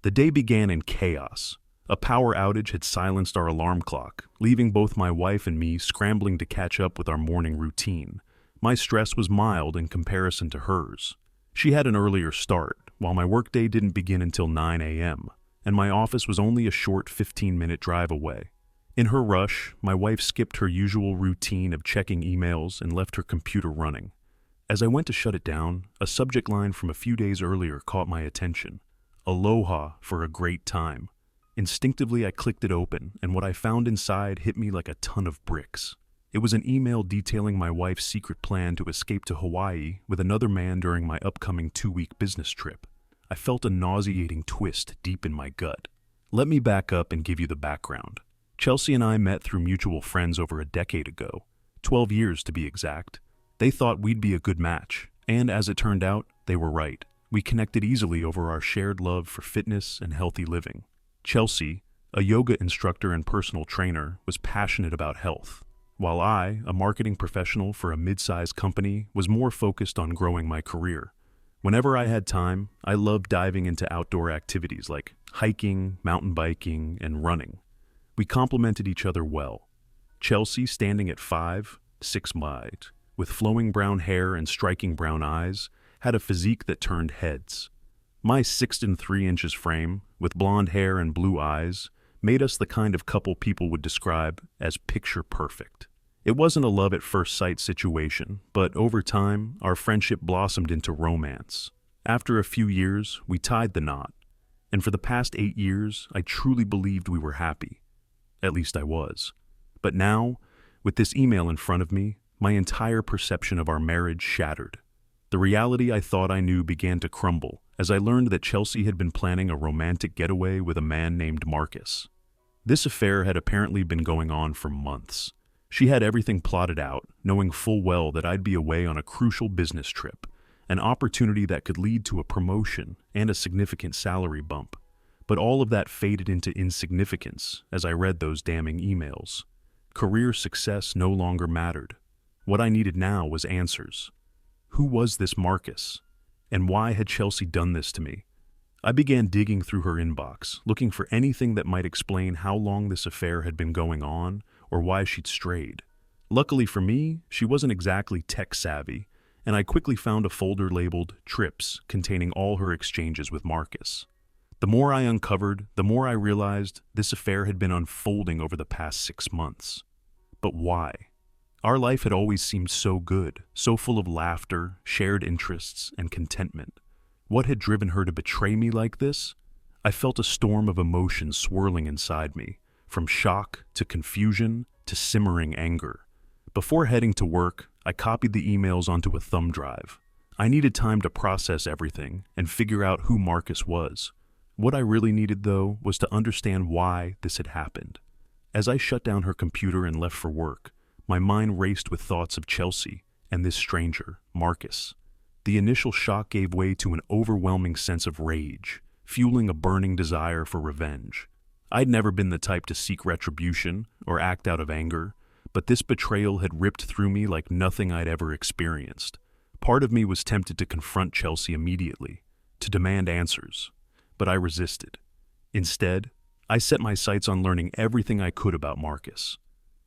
The day began in chaos. A power outage had silenced our alarm clock, leaving both my wife and me scrambling to catch up with our morning routine. My stress was mild in comparison to hers. She had an earlier start, while my workday didn't begin until 9 a.m., and my office was only a short 15-minute drive away. In her rush, my wife skipped her usual routine of checking emails and left her computer running. As I went to shut it down, a subject line from a few days earlier caught my attention. Aloha for a great time. Instinctively, I clicked it open, and what I found inside hit me like a ton of bricks. It was an email detailing my wife's secret plan to escape to Hawaii with another man during my upcoming 2-week business trip. I felt a nauseating twist deep in my gut. Let me back up and give you the background. Chelsea and I met through mutual friends over a decade ago, 12 years to be exact. They thought we'd be a good match, and as it turned out, they were right. We connected easily over our shared love for fitness and healthy living. Chelsea, a yoga instructor and personal trainer, was passionate about health, while I, a marketing professional for a mid-sized company, was more focused on growing my career. Whenever I had time, I loved diving into outdoor activities like hiking, mountain biking, and running. We complemented each other well. Chelsea, standing at 5'6", with flowing brown hair and striking brown eyes, had a physique that turned heads. My 6'3" frame, with blonde hair and blue eyes, made us the kind of couple people would describe as picture perfect. It wasn't a love at first sight situation, but over time, our friendship blossomed into romance. After a few years, we tied the knot, and for the past 8 years, I truly believed we were happy. At least I was. But now, with this email in front of me, my entire perception of our marriage shattered. The reality I thought I knew began to crumble as I learned that Chelsea had been planning a romantic getaway with a man named Marcus. This affair had apparently been going on for months. She had everything plotted out, knowing full well that I'd be away on a crucial business trip, an opportunity that could lead to a promotion and a significant salary bump. But all of that faded into insignificance as I read those damning emails. Career success no longer mattered. What I needed now was answers. Who was this Marcus? And why had Chelsea done this to me? I began digging through her inbox, looking for anything that might explain how long this affair had been going on or why she'd strayed. Luckily for me, she wasn't exactly tech-savvy, and I quickly found a folder labeled Trips containing all her exchanges with Marcus. The more I uncovered, the more I realized this affair had been unfolding over the past 6 months. But why? Our life had always seemed so good, so full of laughter, shared interests, and contentment. What had driven her to betray me like this? I felt a storm of emotions swirling inside me, from shock to confusion to simmering anger. Before heading to work, I copied the emails onto a thumb drive. I needed time to process everything and figure out who Marcus was. What I really needed, though, was to understand why this had happened. As I shut down her computer and left for work, my mind raced with thoughts of Chelsea and this stranger, Marcus. The initial shock gave way to an overwhelming sense of rage, fueling a burning desire for revenge. I'd never been the type to seek retribution or act out of anger, but this betrayal had ripped through me like nothing I'd ever experienced. Part of me was tempted to confront Chelsea immediately, to demand answers, but I resisted. Instead, I set my sights on learning everything I could about Marcus.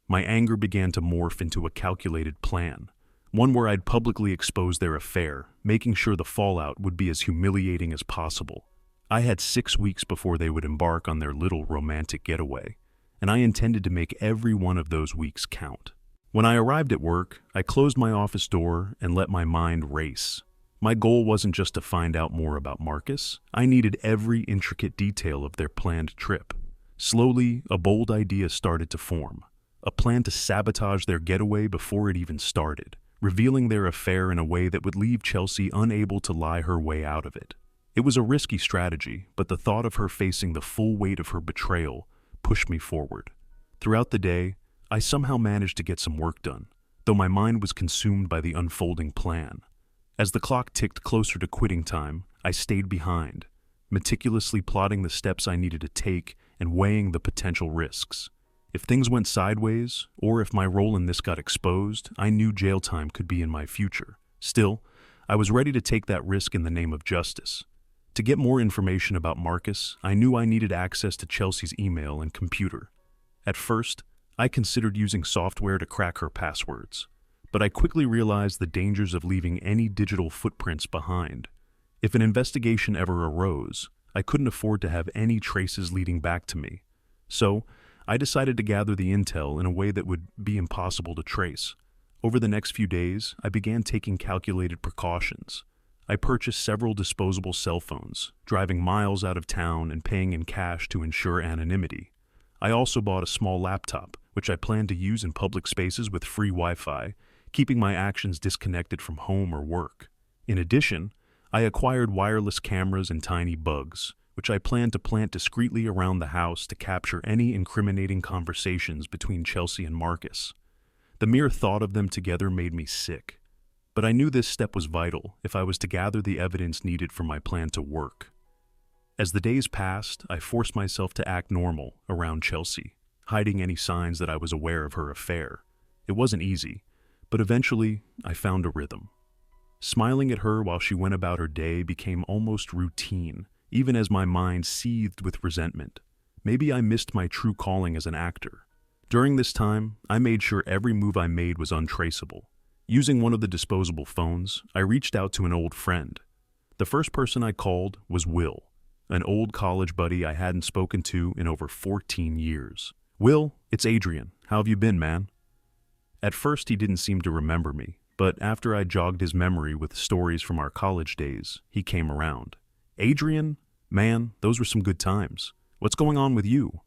My anger began to morph into a calculated plan, one where I'd publicly expose their affair, making sure the fallout would be as humiliating as possible. I had 6 weeks before they would embark on their little romantic getaway, and I intended to make every one of those weeks count. When I arrived at work, I closed my office door and let my mind race. My goal wasn't just to find out more about Marcus. I needed every intricate detail of their planned trip. Slowly, a bold idea started to form. A plan to sabotage their getaway before it even started, revealing their affair in a way that would leave Chelsea unable to lie her way out of it. It was a risky strategy, but the thought of her facing the full weight of her betrayal pushed me forward. Throughout the day, I somehow managed to get some work done, though my mind was consumed by the unfolding plan. As the clock ticked closer to quitting time, I stayed behind, meticulously plotting the steps I needed to take and weighing the potential risks. If things went sideways, or if my role in this got exposed, I knew jail time could be in my future. Still, I was ready to take that risk in the name of justice. To get more information about Marcus, I knew I needed access to Chelsea's email and computer. At first, I considered using software to crack her passwords, but I quickly realized the dangers of leaving any digital footprints behind. If an investigation ever arose, I couldn't afford to have any traces leading back to me. So, I decided to gather the intel in a way that would be impossible to trace. Over the next few days, I began taking calculated precautions. I purchased several disposable cell phones, driving miles out of town and paying in cash to ensure anonymity. I also bought a small laptop, which I planned to use in public spaces with free Wi-Fi, keeping my actions disconnected from home or work. In addition, I acquired wireless cameras and tiny bugs, which I planned to plant discreetly around the house to capture any incriminating conversations between Chelsea and Marcus. The mere thought of them together made me sick, but I knew this step was vital if I was to gather the evidence needed for my plan to work. As the days passed, I forced myself to act normal around Chelsea, hiding any signs that I was aware of her affair. It wasn't easy, but eventually I found a rhythm. Smiling at her while she went about her day became almost routine, even as my mind seethed with resentment. Maybe I missed my true calling as an actor. During this time, I made sure every move I made was untraceable. Using one of the disposable phones, I reached out to an old friend. The first person I called was Will, an old college buddy I hadn't spoken to in over 14 years. "Will, it's Adrian. How have you been, man?" At first, he didn't seem to remember me, but after I jogged his memory with stories from our college days, he came around. "Adrian? Man, those were some good times. What's going on with you?"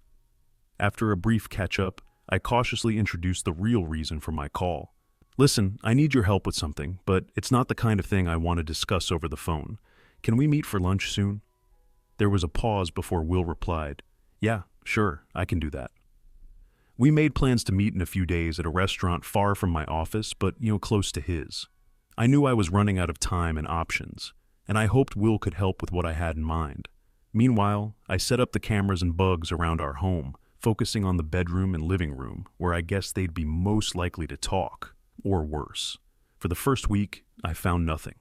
After a brief catch-up, I cautiously introduced the real reason for my call. "Listen, I need your help with something, but it's not the kind of thing I want to discuss over the phone. Can we meet for lunch soon?" There was a pause before Will replied, "Yeah, sure, I can do that." We made plans to meet in a few days at a restaurant far from my office, but close to his. I knew I was running out of time and options, and I hoped Will could help with what I had in mind. Meanwhile, I set up the cameras and bugs around our home, focusing on the bedroom and living room, where I guessed they'd be most likely to talk, or worse. For the first week, I found nothing.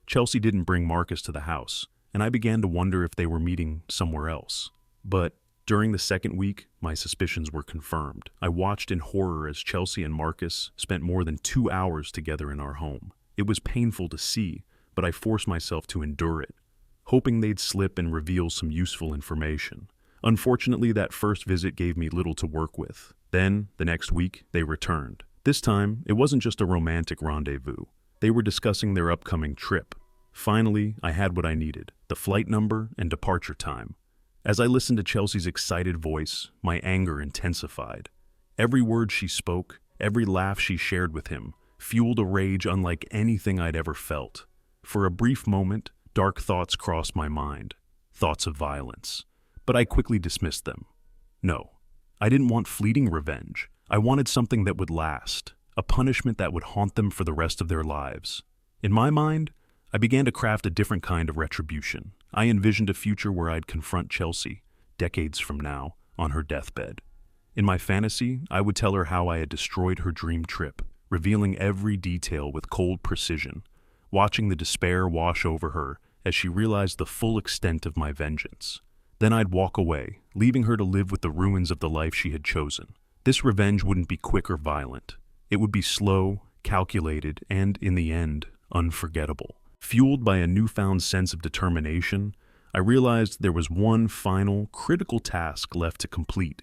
Chelsea didn't bring Marcus to the house, and I began to wonder if they were meeting somewhere else. But during the second week, my suspicions were confirmed. I watched in horror as Chelsea and Marcus spent more than 2 hours together in our home. It was painful to see, but I forced myself to endure it, hoping they'd slip and reveal some useful information. Unfortunately, that first visit gave me little to work with. Then, the next week, they returned. This time, it wasn't just a romantic rendezvous. They were discussing their upcoming trip. Finally, I had what I needed: the flight number and departure time. As I listened to Chelsea's excited voice, my anger intensified. Every word she spoke, every laugh she shared with him, fueled a rage unlike anything I'd ever felt. For a brief moment, dark thoughts crossed my mind, thoughts of violence. But I quickly dismissed them. No, I didn't want fleeting revenge. I wanted something that would last, a punishment that would haunt them for the rest of their lives. In my mind, I began to craft a different kind of retribution. I envisioned a future where I'd confront Chelsea, decades from now, on her deathbed. In my fantasy, I would tell her how I had destroyed her dream trip, revealing every detail with cold precision, watching the despair wash over her as she realized the full extent of my vengeance. Then I'd walk away, leaving her to live with the ruins of the life she had chosen. This revenge wouldn't be quick or violent. It would be slow, calculated, and, in the end, unforgettable. Fueled by a newfound sense of determination, I realized there was one final, critical task left to complete,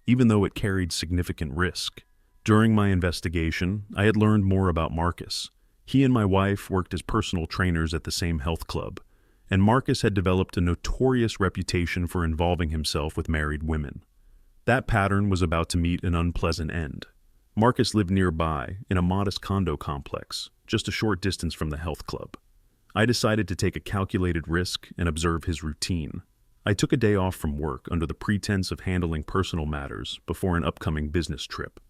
even though it carried significant risk. During my investigation, I had learned more about Marcus. He and my wife worked as personal trainers at the same health club, and Marcus had developed a notorious reputation for involving himself with married women. That pattern was about to meet an unpleasant end. Marcus lived nearby, in a modest condo complex, just a short distance from the health club. I decided to take a calculated risk and observe his routine. I took a day off from work under the pretense of handling personal matters before an upcoming business trip.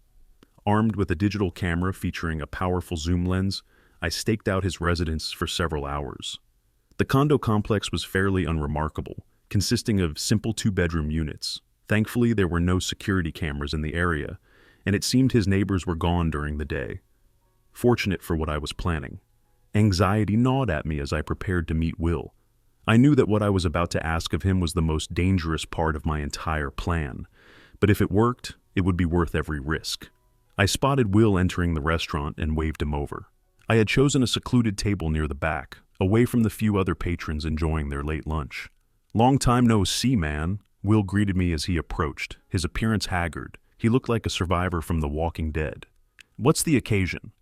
Armed with a digital camera featuring a powerful zoom lens, I staked out his residence for several hours. The condo complex was fairly unremarkable, consisting of simple 2-bedroom units. Thankfully, there were no security cameras in the area, and it seemed his neighbors were gone during the day. Fortunate for what I was planning. Anxiety gnawed at me as I prepared to meet Will. I knew that what I was about to ask of him was the most dangerous part of my entire plan, but if it worked, it would be worth every risk. I spotted Will entering the restaurant and waved him over. I had chosen a secluded table near the back, away from the few other patrons enjoying their late lunch. "Long time no see, man," Will greeted me as he approached, his appearance haggard. He looked like a survivor from The Walking Dead. "What's the occasion?"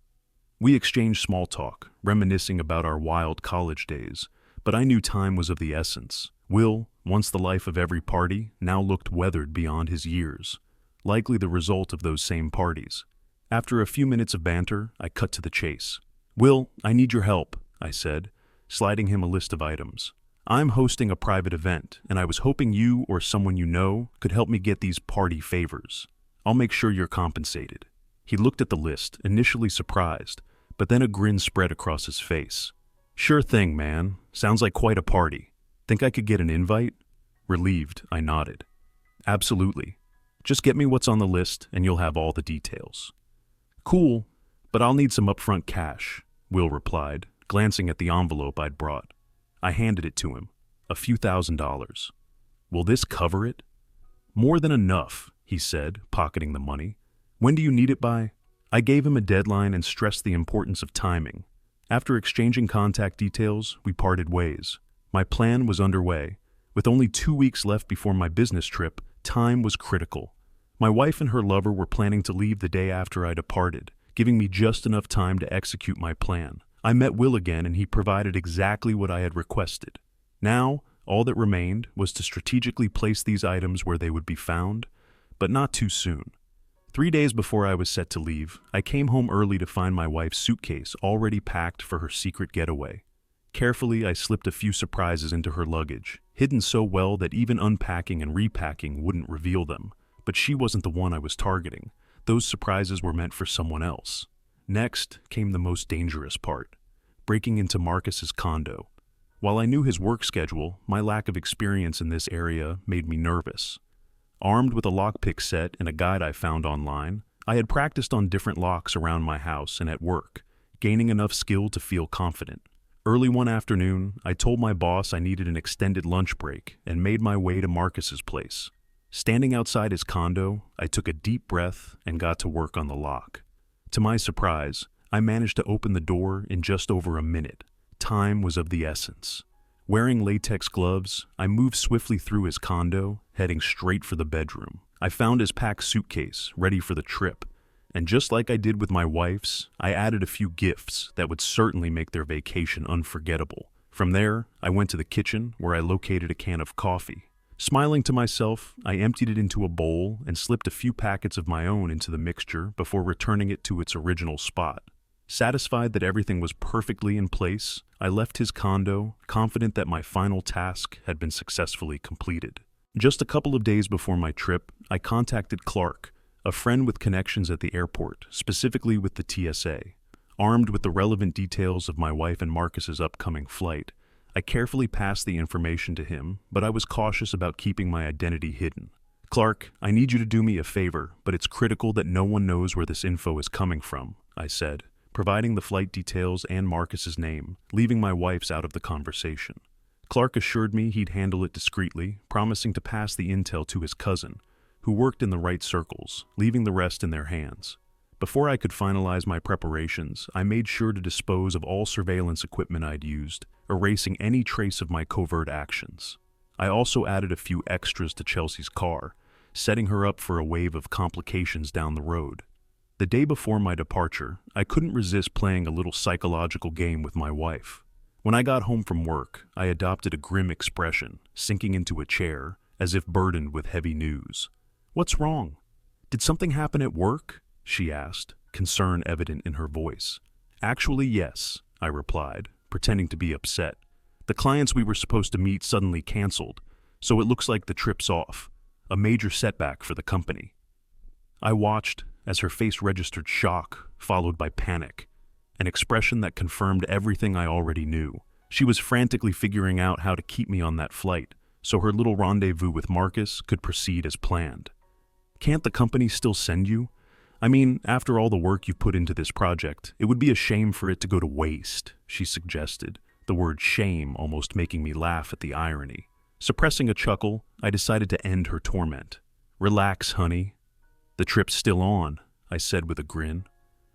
We exchanged small talk, reminiscing about our wild college days, but I knew time was of the essence. Will, once the life of every party, now looked weathered beyond his years, likely the result of those same parties. After a few minutes of banter, I cut to the chase. "Will, I need your help," I said, sliding him a list of items. "I'm hosting a private event, and I was hoping you or someone you know could help me get these party favors. I'll make sure you're compensated." He looked at the list, initially surprised, but then a grin spread across his face. "Sure thing, man. Sounds like quite a party. Think I could get an invite?" Relieved, I nodded. "Absolutely. Just get me what's on the list, and you'll have all the details." "Cool, but I'll need some upfront cash," Will replied, glancing at the envelope I'd brought. I handed it to him. A few $1,000s. "Will this cover it?" "More than enough," he said, pocketing the money. "When do you need it by?" I gave him a deadline and stressed the importance of timing. After exchanging contact details, we parted ways. My plan was underway. With only 2 weeks left before my business trip, time was critical. My wife and her lover were planning to leave the day after I departed, giving me just enough time to execute my plan. I met Will again, and he provided exactly what I had requested. Now, all that remained was to strategically place these items where they would be found, but not too soon. 3 days before I was set to leave, I came home early to find my wife's suitcase already packed for her secret getaway. Carefully, I slipped a few surprises into her luggage, hidden so well that even unpacking and repacking wouldn't reveal them. But she wasn't the one I was targeting. Those surprises were meant for someone else. Next came the most dangerous part, breaking into Marcus's condo. While I knew his work schedule, my lack of experience in this area made me nervous. Armed with a lockpick set and a guide I found online, I had practiced on different locks around my house and at work, gaining enough skill to feel confident. Early one afternoon, I told my boss I needed an extended lunch break and made my way to Marcus's place. Standing outside his condo, I took a deep breath and got to work on the lock. To my surprise, I managed to open the door in just over a minute. Time was of the essence. Wearing latex gloves, I moved swiftly through his condo, heading straight for the bedroom. I found his packed suitcase, ready for the trip, and just like I did with my wife's, I added a few gifts that would certainly make their vacation unforgettable. From there, I went to the kitchen, where I located a can of coffee. Smiling to myself, I emptied it into a bowl and slipped a few packets of my own into the mixture before returning it to its original spot. Satisfied that everything was perfectly in place, I left his condo, confident that my final task had been successfully completed. Just a couple of days before my trip, I contacted Clark, a friend with connections at the airport, specifically with the TSA. Armed with the relevant details of my wife and Marcus's upcoming flight, I carefully passed the information to him, but I was cautious about keeping my identity hidden. "Clark, I need you to do me a favor, but it's critical that no one knows where this info is coming from," I said, providing the flight details and Marcus's name, leaving my wife's out of the conversation. Clark assured me he'd handle it discreetly, promising to pass the intel to his cousin, who worked in the right circles, leaving the rest in their hands. Before I could finalize my preparations, I made sure to dispose of all surveillance equipment I'd used, erasing any trace of my covert actions. I also added a few extras to Chelsea's car, setting her up for a wave of complications down the road. The day before my departure, I couldn't resist playing a little psychological game with my wife. When I got home from work, I adopted a grim expression, sinking into a chair, as if burdened with heavy news. "What's wrong? Did something happen at work?" she asked, concern evident in her voice. "Actually, yes," I replied, pretending to be upset. "The clients we were supposed to meet suddenly canceled, so it looks like the trip's off. A major setback for the company." I watched as her face registered shock, followed by panic, an expression that confirmed everything I already knew. She was frantically figuring out how to keep me on that flight, so her little rendezvous with Marcus could proceed as planned. "Can't the company still send you? I mean, after all the work you've put into this project, it would be a shame for it to go to waste," she suggested, the word shame almost making me laugh at the irony. Suppressing a chuckle, I decided to end her torment. "Relax, honey. The trip's still on," I said with a grin.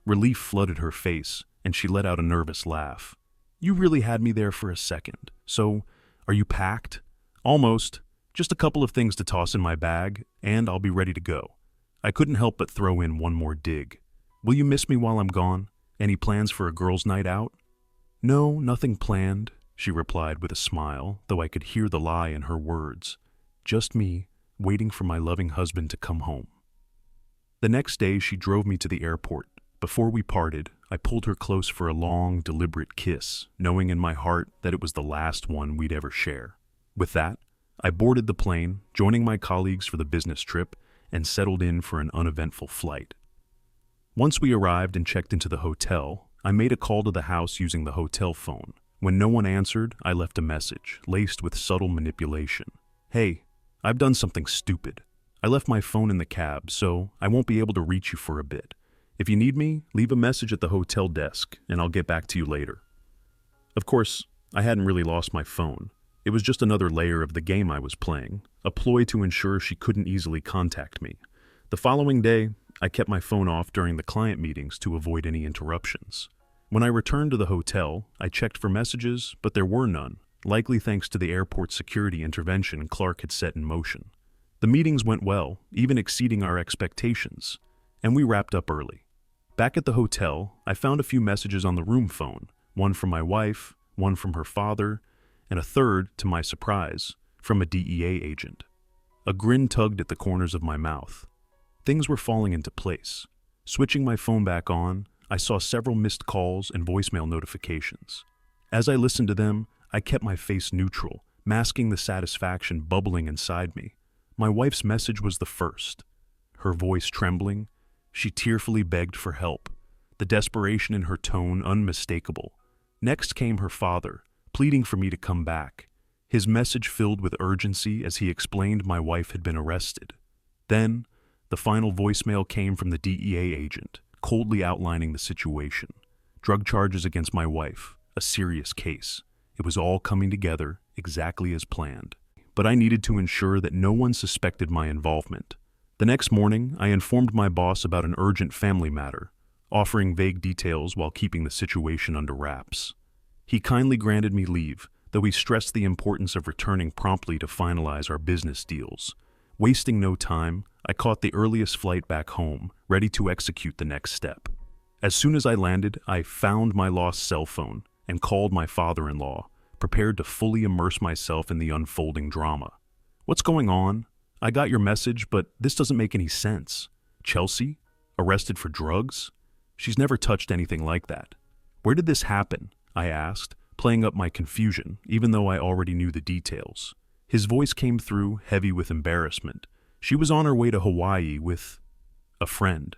Relief flooded her face, and she let out a nervous laugh. "You really had me there for a second. So, are you packed?" "Almost. Just a couple of things to toss in my bag, and I'll be ready to go." I couldn't help but throw in one more dig. "Will you miss me while I'm gone? Any plans for a girls' night out?" "No, nothing planned," she replied with a smile, though I could hear the lie in her words. "Just me, waiting for my loving husband to come home." The next day, she drove me to the airport. Before we parted, I pulled her close for a long, deliberate kiss, knowing in my heart that it was the last one we'd ever share. With that, I boarded the plane, joining my colleagues for the business trip, and settled in for an uneventful flight. Once we arrived and checked into the hotel, I made a call to the house using the hotel phone. When no one answered, I left a message, laced with subtle manipulation. "Hey, I've done something stupid. I left my phone in the cab, so I won't be able to reach you for a bit. If you need me, leave a message at the hotel desk, and I'll get back to you later." Of course, I hadn't really lost my phone. It was just another layer of the game I was playing, a ploy to ensure she couldn't easily contact me. The following day, I kept my phone off during the client meetings to avoid any interruptions. When I returned to the hotel, I checked for messages, but there were none, likely thanks to the airport security intervention Clark had set in motion. The meetings went well, even exceeding our expectations, and we wrapped up early. Back at the hotel, I found a few messages on the room phone, one from my wife, one from her father, and a third, to my surprise, from a DEA agent. A grin tugged at the corners of my mouth. Things were falling into place. Switching my phone back on, I saw several missed calls and voicemail notifications. As I listened to them, I kept my face neutral, masking the satisfaction bubbling inside me. My wife's message was the first. Her voice trembling, she tearfully begged for help, the desperation in her tone unmistakable. Next came her father, pleading for me to come back, his message filled with urgency as he explained my wife had been arrested. Then, the final voicemail came from the DEA agent, coldly outlining the situation. Drug charges against my wife, a serious case. It was all coming together exactly as planned. But I needed to ensure that no one suspected my involvement. The next morning, I informed my boss about an urgent family matter, offering vague details while keeping the situation under wraps. He kindly granted me leave, though he stressed the importance of returning promptly to finalize our business deals. Wasting no time, I caught the earliest flight back home, ready to execute the next step. As soon as I landed, I found my lost cell phone and called my father-in-law, prepared to fully immerse myself in the unfolding drama. "What's going on? I got your message, but this doesn't make any sense. Chelsea? Arrested for drugs? She's never touched anything like that. Where did this happen?" I asked, playing up my confusion, even though I already knew the details. His voice came through, heavy with embarrassment. She was on her way to Hawaii with a friend.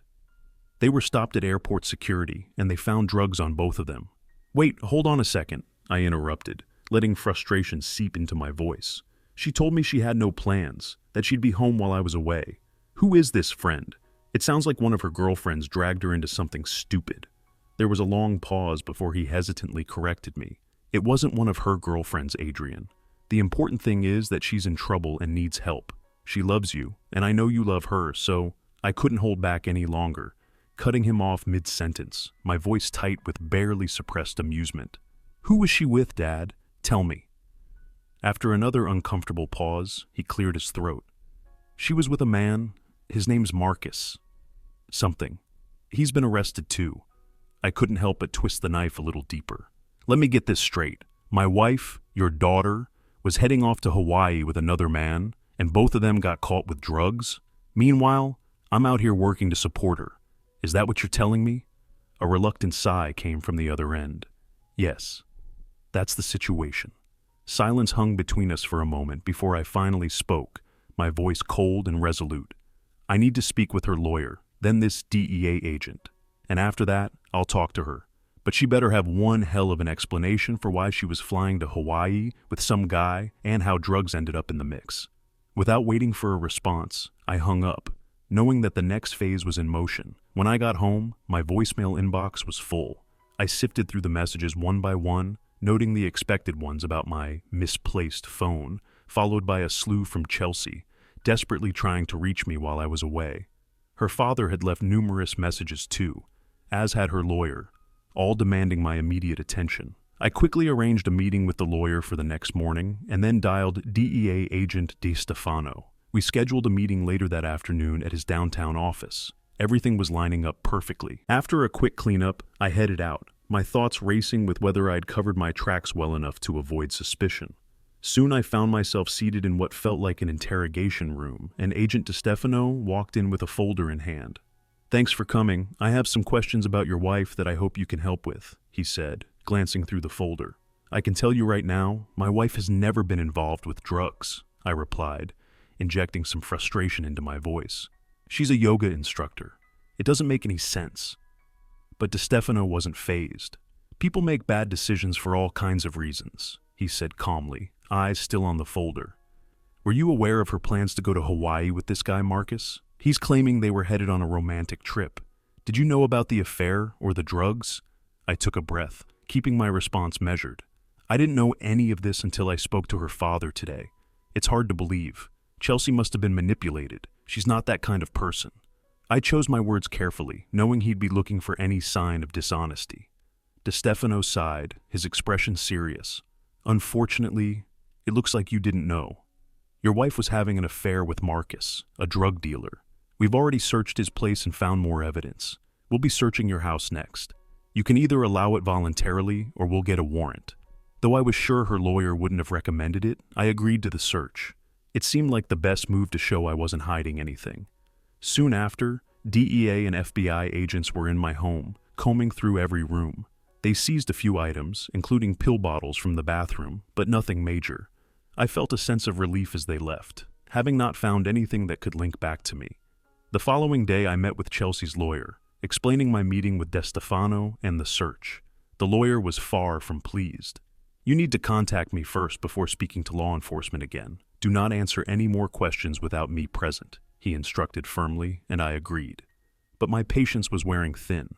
They were stopped at airport security, and they found drugs on both of them. "Wait, hold on a second," I interrupted, letting frustration seep into my voice. "She told me she had no plans, that she'd be home while I was away. Who is this friend? It sounds like one of her girlfriends dragged her into something stupid." There was a long pause before he hesitantly corrected me. "It wasn't one of her girlfriends, Adrian. The important thing is that she's in trouble and needs help. She loves you, and I know you love her, so I couldn't hold back any longer, cutting him off mid-sentence, my voice tight with barely suppressed amusement. "Who was she with, Dad? Tell me." After another uncomfortable pause, he cleared his throat. "She was with a man. His name's Marcus. Something. He's been arrested too." I couldn't help but twist the knife a little deeper. "Let me get this straight. My wife, your daughter, was heading off to Hawaii with another man, and both of them got caught with drugs? Meanwhile, I'm out here working to support her. Is that what you're telling me?" A reluctant sigh came from the other end. "Yes, that's the situation." Silence hung between us for a moment before I finally spoke, my voice cold and resolute. "I need to speak with her lawyer, then this DEA agent. And after that, I'll talk to her. But she better have one hell of an explanation for why she was flying to Hawaii with some guy and how drugs ended up in the mix." Without waiting for a response, I hung up, knowing that the next phase was in motion. When I got home, my voicemail inbox was full. I sifted through the messages one by one, noting the expected ones about my misplaced phone, followed by a slew from Chelsea, desperately trying to reach me while I was away. Her father had left numerous messages too, as had her lawyer, all demanding my immediate attention. I quickly arranged a meeting with the lawyer for the next morning and then dialed DEA agent DeStefano. We scheduled a meeting later that afternoon at his downtown office. Everything was lining up perfectly. After a quick cleanup, I headed out, my thoughts racing with whether I'd covered my tracks well enough to avoid suspicion. Soon I found myself seated in what felt like an interrogation room, and Agent DeStefano walked in with a folder in hand. "Thanks for coming. I have some questions about your wife that I hope you can help with," he said, glancing through the folder. "I can tell you right now, my wife has never been involved with drugs," I replied, injecting some frustration into my voice. "She's a yoga instructor. It doesn't make any sense." But DeStefano wasn't fazed. "People make bad decisions for all kinds of reasons," he said calmly, eyes still on the folder. "Were you aware of her plans to go to Hawaii with this guy, Marcus? He's claiming they were headed on a romantic trip. Did you know about the affair or the drugs?" I took a breath, keeping my response measured. "I didn't know any of this until I spoke to her father today. It's hard to believe. Chelsea must have been manipulated. She's not that kind of person." I chose my words carefully, knowing he'd be looking for any sign of dishonesty. DeStefano sighed, his expression serious. "Unfortunately, it looks like you didn't know. Your wife was having an affair with Marcus, a drug dealer. We've already searched his place and found more evidence. We'll be searching your house next. You can either allow it voluntarily or we'll get a warrant." Though I was sure her lawyer wouldn't have recommended it, I agreed to the search. It seemed like the best move to show I wasn't hiding anything. Soon after, DEA and FBI agents were in my home, combing through every room. They seized a few items, including pill bottles from the bathroom, but nothing major. I felt a sense of relief as they left, having not found anything that could link back to me. The following day I met with Chelsea's lawyer, explaining my meeting with DeStefano and the search. The lawyer was far from pleased. "You need to contact me first before speaking to law enforcement again. Do not answer any more questions without me present," he instructed firmly, and I agreed. But my patience was wearing thin.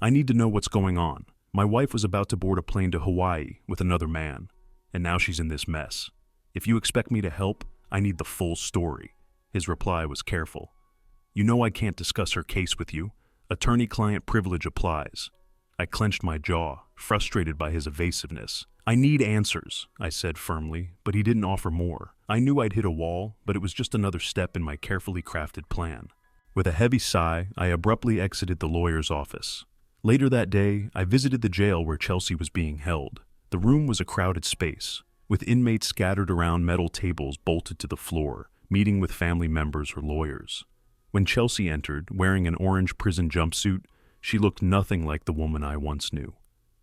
I need to know what's going on. My wife was about to board a plane to Hawaii with another man, and now she's in this mess. If you expect me to help, I need the full story. His reply was careful. "You know I can't discuss her case with you. Attorney-client privilege applies." I clenched my jaw, frustrated by his evasiveness. "I need answers," I said firmly, but he didn't offer more. I knew I'd hit a wall, but it was just another step in my carefully crafted plan. With a heavy sigh, I abruptly exited the lawyer's office. Later that day, I visited the jail where Chelsea was being held. The room was a crowded space, with inmates scattered around metal tables bolted to the floor, meeting with family members or lawyers. When Chelsea entered, wearing an orange prison jumpsuit, she looked nothing like the woman I once knew.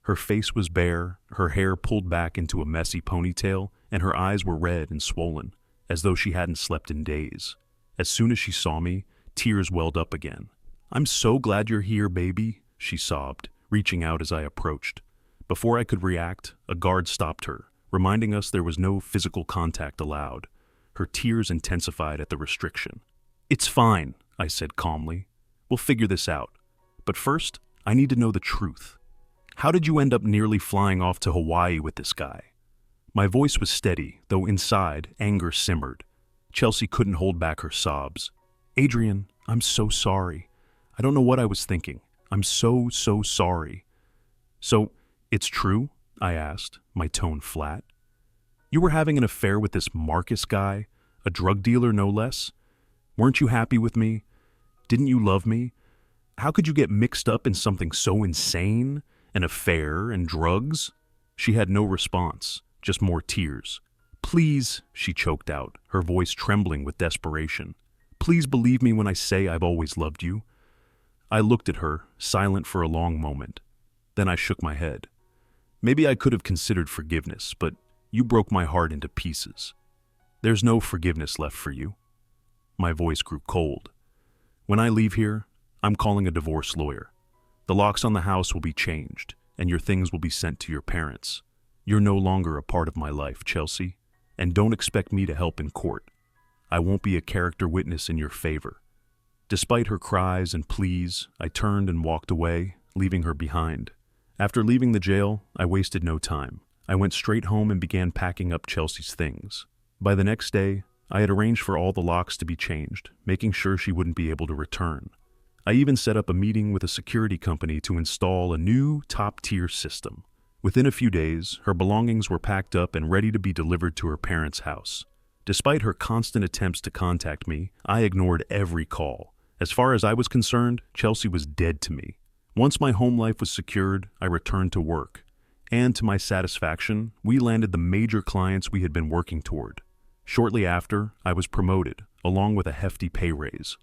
Her face was bare, her hair pulled back into a messy ponytail, and her eyes were red and swollen, as though she hadn't slept in days. As soon as she saw me, tears welled up again. "I'm so glad you're here, baby," she sobbed, reaching out as I approached. Before I could react, a guard stopped her, reminding us there was no physical contact allowed. Her tears intensified at the restriction. "It's fine," I said calmly. "We'll figure this out. But first, I need to know the truth. How did you end up nearly flying off to Hawaii with this guy?" My voice was steady, though inside, anger simmered. Chelsea couldn't hold back her sobs. "Adrian, I'm so sorry. I don't know what I was thinking. I'm so sorry." "So, it's true?" I asked, my tone flat. "You were having an affair with this Marcus guy, a drug dealer no less? Weren't you happy with me? Didn't you love me? How could you get mixed up in something so insane? An affair and drugs?" She had no response, just more tears. "Please," she choked out, her voice trembling with desperation. "Please believe me when I say I've always loved you." I looked at her, silent for a long moment. Then I shook my head. "Maybe I could have considered forgiveness, but you broke my heart into pieces. There's no forgiveness left for you." My voice grew cold. "When I leave here, I'm calling a divorce lawyer. The locks on the house will be changed, and your things will be sent to your parents. You're no longer a part of my life, Chelsea, and don't expect me to help in court. I won't be a character witness in your favor." Despite her cries and pleas, I turned and walked away, leaving her behind. After leaving the jail, I wasted no time. I went straight home and began packing up Chelsea's things. By the next day, I had arranged for all the locks to be changed, making sure she wouldn't be able to return. I even set up a meeting with a security company to install a new top-tier system. Within a few days, her belongings were packed up and ready to be delivered to her parents' house. Despite her constant attempts to contact me, I ignored every call. As far as I was concerned, Chelsea was dead to me. Once my home life was secured, I returned to work. And to my satisfaction, we landed the major clients we had been working toward. Shortly after, I was promoted, along with a hefty pay raise.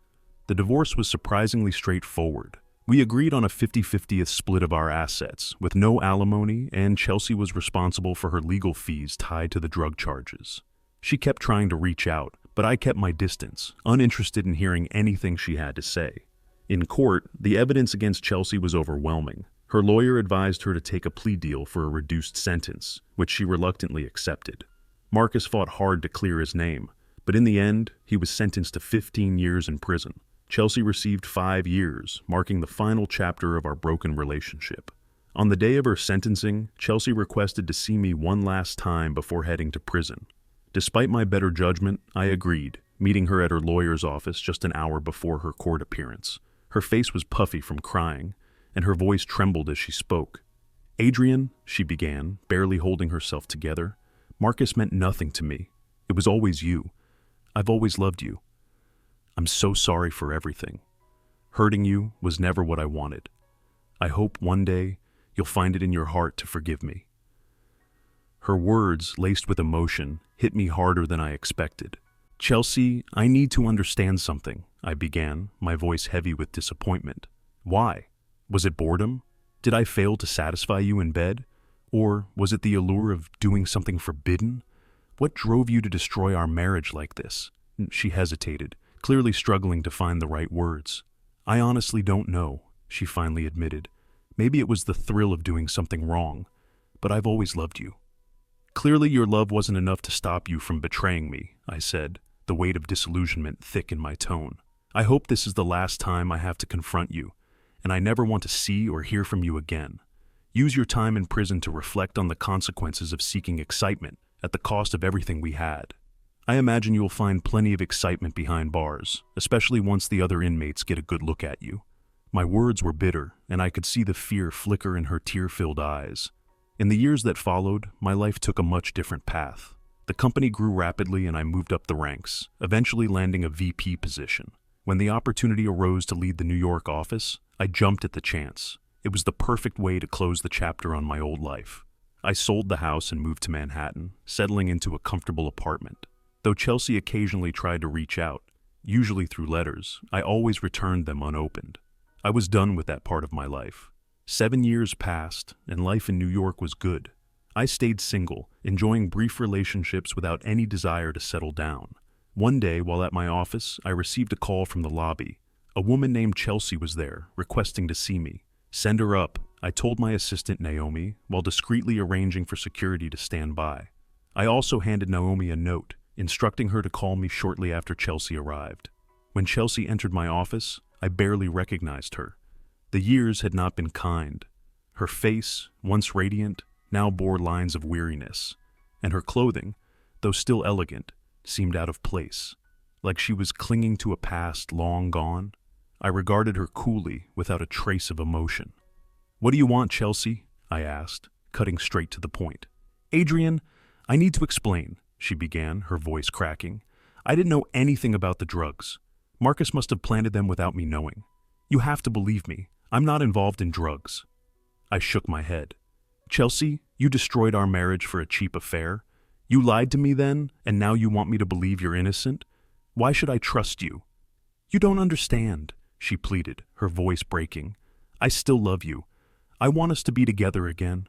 The divorce was surprisingly straightforward. We agreed on a 50-50 split of our assets, with no alimony, and Chelsea was responsible for her legal fees tied to the drug charges. She kept trying to reach out, but I kept my distance, uninterested in hearing anything she had to say. In court, the evidence against Chelsea was overwhelming. Her lawyer advised her to take a plea deal for a reduced sentence, which she reluctantly accepted. Marcus fought hard to clear his name, but in the end, he was sentenced to 15 years in prison. Chelsea received 5 years, marking the final chapter of our broken relationship. On the day of her sentencing, Chelsea requested to see me one last time before heading to prison. Despite my better judgment, I agreed, meeting her at her lawyer's office just an hour before her court appearance. Her face was puffy from crying, and her voice trembled as she spoke. "Adrian," she began, barely holding herself together, "Marcus meant nothing to me. It was always you. I've always loved you. I'm so sorry for everything. Hurting you was never what I wanted. I hope one day you'll find it in your heart to forgive me." Her words, laced with emotion, hit me harder than I expected. "Chelsea, I need to understand something," I began, my voice heavy with disappointment. "Why? Was it boredom? Did I fail to satisfy you in bed? Or was it the allure of doing something forbidden? What drove you to destroy our marriage like this?" She hesitated, clearly struggling to find the right words. "I honestly don't know," she finally admitted. "Maybe it was the thrill of doing something wrong, but I've always loved you." "Clearly your love wasn't enough to stop you from betraying me," I said, the weight of disillusionment thick in my tone. "I hope this is the last time I have to confront you, and I never want to see or hear from you again. Use your time in prison to reflect on the consequences of seeking excitement at the cost of everything we had. I imagine you'll find plenty of excitement behind bars, especially once the other inmates get a good look at you." My words were bitter, and I could see the fear flicker in her tear-filled eyes. In the years that followed, my life took a much different path. The company grew rapidly and I moved up the ranks, eventually landing a VP position. When the opportunity arose to lead the New York office, I jumped at the chance. It was the perfect way to close the chapter on my old life. I sold the house and moved to Manhattan, settling into a comfortable apartment. Though Chelsea occasionally tried to reach out, usually through letters, I always returned them unopened. I was done with that part of my life. 7 years passed, and life in New York was good. I stayed single, enjoying brief relationships without any desire to settle down. One day, while at my office, I received a call from the lobby. A woman named Chelsea was there, requesting to see me. "Send her up," I told my assistant Naomi, while discreetly arranging for security to stand by. I also handed Naomi a note, instructing her to call me shortly after Chelsea arrived. When Chelsea entered my office, I barely recognized her. The years had not been kind. Her face, once radiant, now bore lines of weariness, and her clothing, though still elegant, seemed out of place, like she was clinging to a past long gone. I regarded her coolly, without a trace of emotion. "What do you want, Chelsea?" I asked, cutting straight to the point. "Adrian, I need to explain," she began, her voice cracking. "I didn't know anything about the drugs. Marcus must have planted them without me knowing. You have to believe me. I'm not involved in drugs." I shook my head. "Chelsea, you destroyed our marriage for a cheap affair. You lied to me then, and now you want me to believe you're innocent? Why should I trust you?" "You don't understand," she pleaded, her voice breaking. "I still love you. I want us to be together again."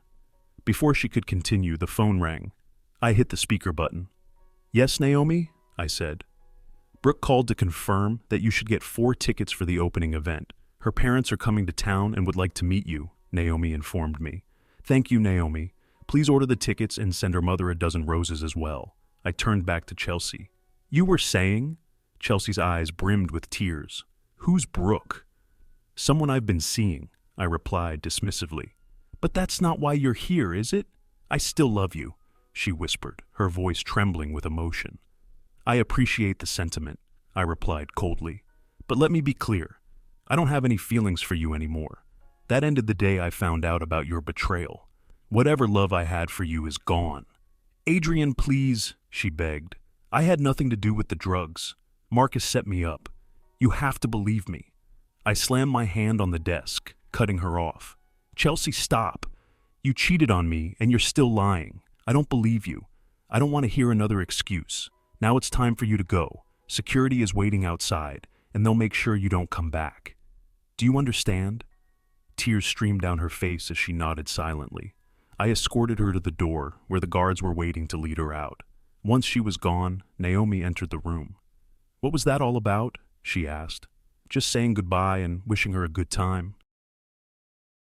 Before she could continue, the phone rang. I hit the speaker button. "Yes, Naomi?" I said. "Brooke called to confirm that you should get 4 tickets for the opening event. Her parents are coming to town and would like to meet you," Naomi informed me. "Thank you, Naomi. Please order the tickets and send her mother a dozen roses as well." I turned back to Chelsea. "You were saying?" Chelsea's eyes brimmed with tears. "Who's Brooke?" "Someone I've been seeing," I replied dismissively. "But that's not why you're here, is it?" I still love you, she whispered, her voice trembling with emotion. I appreciate the sentiment, I replied coldly. But let me be clear. I don't have any feelings for you anymore. That ended the day I found out about your betrayal. Whatever love I had for you is gone. Adrian, please, she begged. I had nothing to do with the drugs. Marcus set me up. You have to believe me. I slammed my hand on the desk, cutting her off. Chelsea, stop. You cheated on me, and you're still lying. I don't believe you. I don't want to hear another excuse. Now it's time for you to go. Security is waiting outside, and they'll make sure you don't come back. Do you understand? Tears streamed down her face as she nodded silently. I escorted her to the door, where the guards were waiting to lead her out. Once she was gone, Naomi entered the room. What was that all about? She asked. Just saying goodbye and wishing her a good time.